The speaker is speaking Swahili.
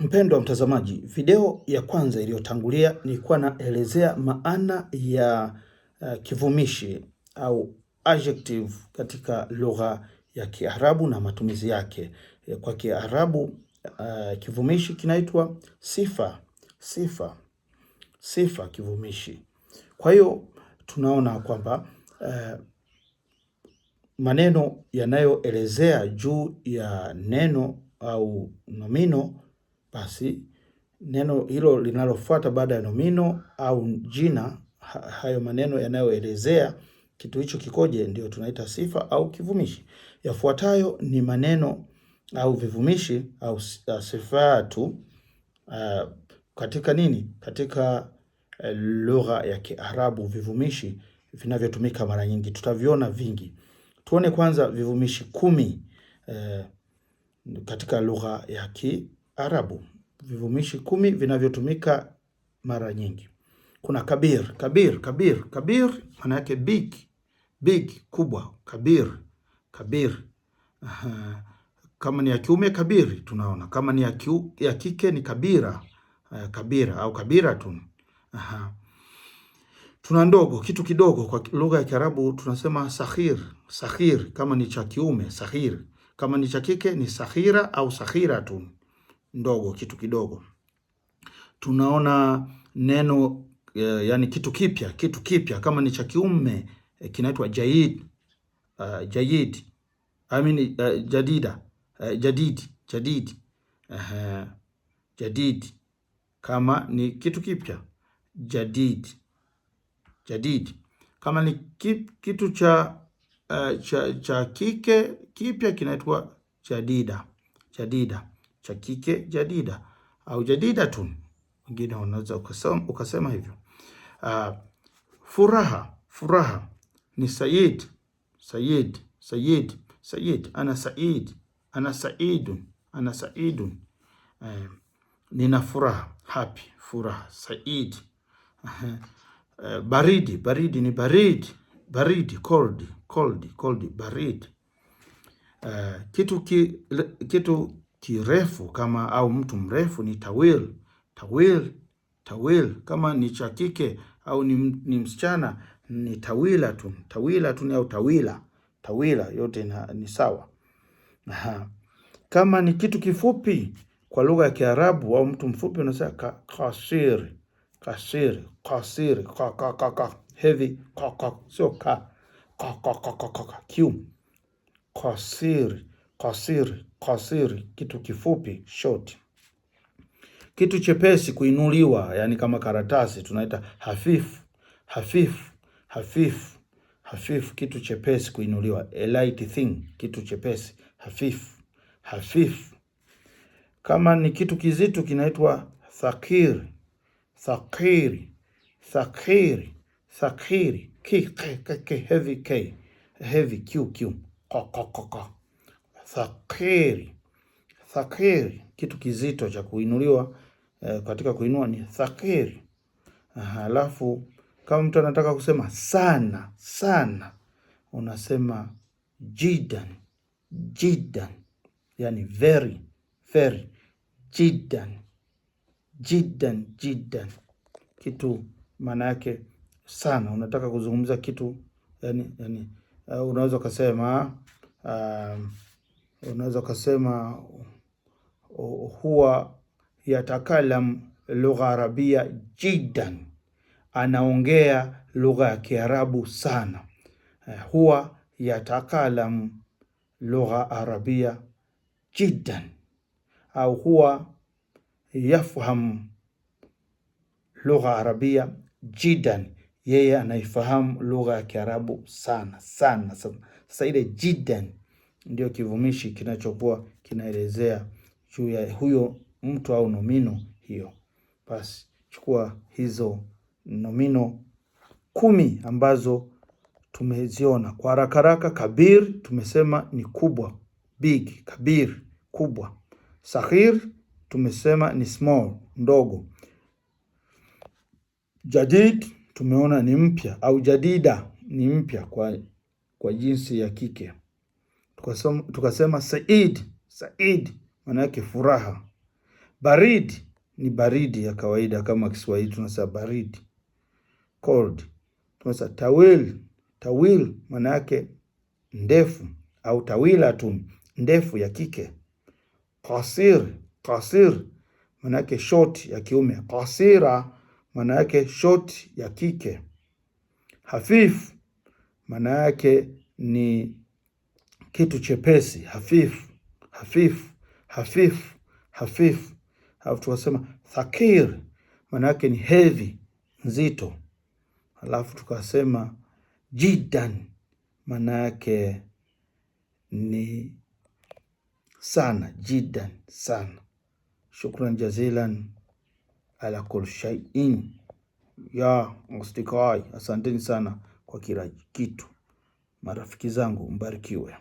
Mpendwa mtazamaji, video ya kwanza iliyotangulia nilikuwa naelezea maana ya kivumishi au adjective katika lugha ya Kiarabu na matumizi yake. Kwa Kiarabu kivumishi kinaitwa sifa. Sifa kivumishi. Kwa hiyo tunaona kwamba maneno yanayoelezea juu ya neno au nomino, basi neno hilo linalofuata baada ya nomino au jina, hayo maneno yanayoelezea kitu hicho kikoje, ndio tunaita sifa au kivumishi. Yafuatayo ni maneno au vivumishi au sifatu katika nini? Katika lugha ya Kiarabu, vivumishi vinavyotumika mara nyingi. Tutaviona vingi. Tuone kwanza vivumishi 10 katika lugha ya Kiarabu. Vivumishi 10 vinavyotumika mara nyingi. Kuna kabir. Kabir maana yake big, kubwa. Kabir. Kama ni ya kiume kabiri, tunaona. Kama ni ya kike ni kabira. Kabira au kabiratun. Tuna ndogo, kitu kidogo. Kwa lugha ya Kiarabu tunasema sakhir. Kama ni cha kiume sakhir, kama ni cha kike ni sakhira au sakhiratun. Ndogo, kitu kidogo. Tunaona neno yani kitu kipya. Kama ni cha kiume kinaitwa jadid. Jadid. Kama ni kitu kipya jadid. Kama ni kitu cha kike kipya kinaitwa jadida. Cha kike jadida au jadidatun, wengine unaweza ukasema hivyo. Furaha ni sayid. Ana saidun. Nina furaha, happy, furaha, said. Baridi ni baridi, cold, baridi. Kitu kirefu kama au mtu mrefu ni tawil. Kama ni cha kike au ni msichana ni tawilatun au tawila, yote ni sawa. Kama ni kitu kifupi kwa lugha ya Kiarabu au mtu mfupi unasema kasir. Heavy sio ka kasir, kitu kifupi, short. Kitu chepesi, kuinuliwa, yani kama karatasi tunaita hafif, kitu chepesi, kuinuliwa. A light thing, kitu chepesi, hafif. Kama ni kitu kizito kinaitwa thaqir. Heavy, thaqir, kitu kizito cha kuinuliwa. Katika kuinua ni thaqir. Alafu kama mtu anataka kusema sana unasema jiddan, yani very, jiddan. Kitu maana yake sana, unataka kuzungumza kitu yani unaweza kusema huwa yatakalam lugha arabia jiddan, anaongea lugha ya Kiarabu sana. Huwa yatakalam lugha arabia jiddan au huwa yafham lugha arabia jiddan, yeye anaifahamu lugha ya Kiarabu sana. Sasa ile jiddan ndio kivumishi kinachokuwa kinaelezea juu ya huyo mtu au nomino hiyo. Basi chukua hizo nomino 10 ambazo tumeziona kwa haraka. Kabir tumesema ni kubwa, big. Kabir, kubwa. Sakhir tumesema ni small, ndogo. Jadid tumeona ni mpya au jadida ni mpya kwa jinsi ya kike. Tukasema said maana yake furaha. Baridi ni baridi ya kawaida kama Kiswahili tunasema baridi. Cold tunasema tawil. Tawil maana yake ndefu, au tawila tu, ndefu ya kike. Qasir, qasir maana yake short ya kiume. Qasira maana yake short ya kike. Hafif maana yake ni kitu chepesi. Hafif, hafif, hafif, hafif. Halafu tukasema thakir maana yake ni heavy, nzito. Halafu tukasema jiddan maana yake ni sana. Jiddan, sana. Shukran jazilan ala kul shay'in ya mustikai. Asanteni sana kwa kila kitu, marafiki zangu, mbarikiwe.